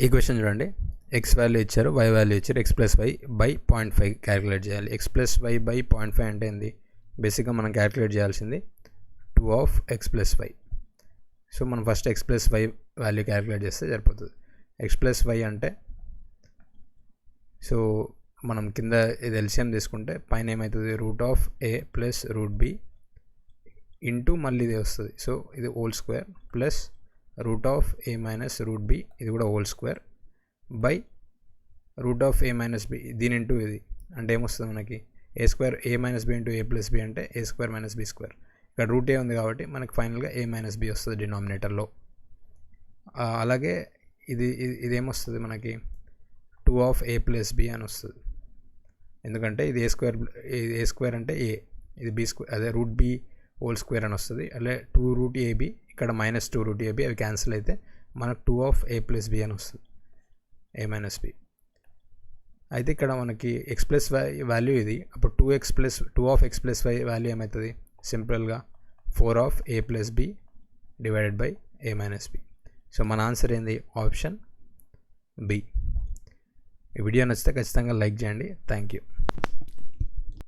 ఈ క్వశ్చన్ చూడండి, X value ఇచ్చారు, వై వాల్యూ ఇచ్చారు, X plus Y by 0.5 calculate చేయాలి. ఎక్స్ ప్లస్ వై బై 0.5 అంటే ఏంది? బేసిక్గా మనం క్యాలిక్యులేట్ చేయాల్సింది 2 of X plus Y. So మనం first X plus why value calculate చేస్తే సరిపోతుంది. ఎక్స్ ప్లస్ వై అంటే, సో మనం కింద ఇది ఎల్సిఎం తీసుకుంటే పైన ఏమవుతుంది, root of A plus root B into మళ్ళీ ఇది వస్తుంది. సో ఇది whole square plus route of a minus root b, ఇది కూడా whole square by root of a minus b, దీని ఇంటూ ఇది అంటే ఏమొస్తుంది మనకి, a square a minus b into a plus b అంటే a square minus b square. ఇక్కడ root a ఉంది కాబట్టి మనకి ఫైనల్గా ఏ మైనస్ బి వస్తుంది డినామినేటర్లో. అలాగే ఇది ఇదేమొస్తుంది మనకి, 2 ఆఫ్ ఏ ప్లస్ బి అని వస్తుంది. ఎందుకంటే ఇది ఏ స్క్వేర్ అంటే ఏ, ఇది బి స్క్వేర్, అదే రూట్ బి హోల్ స్క్వేర్ అని వస్తుంది. అలాగే 2 రూట్ ఏబి, ఇక్కడ -2 రూట్ ఏబి, అవి క్యాన్సిల్ అయితే మనకు 2 ఆఫ్ ఏ ప్లస్ బి అని వస్తుంది, ఏ మైనస్ బి. అయితే ఇక్కడ మనకి ఎక్స్ ప్లస్ వై వాల్యూ ఇది, అప్పుడు 2 of X plus why value ఏమవుతుంది, సింపుల్గా 4 of A plus b divided by a minus b. So మన ఆన్సర్ ఏంది, ఆప్షన్ బి. ఈ వీడియో నచ్చితే ఖచ్చితంగా లైక్ చేయండి. Thank you.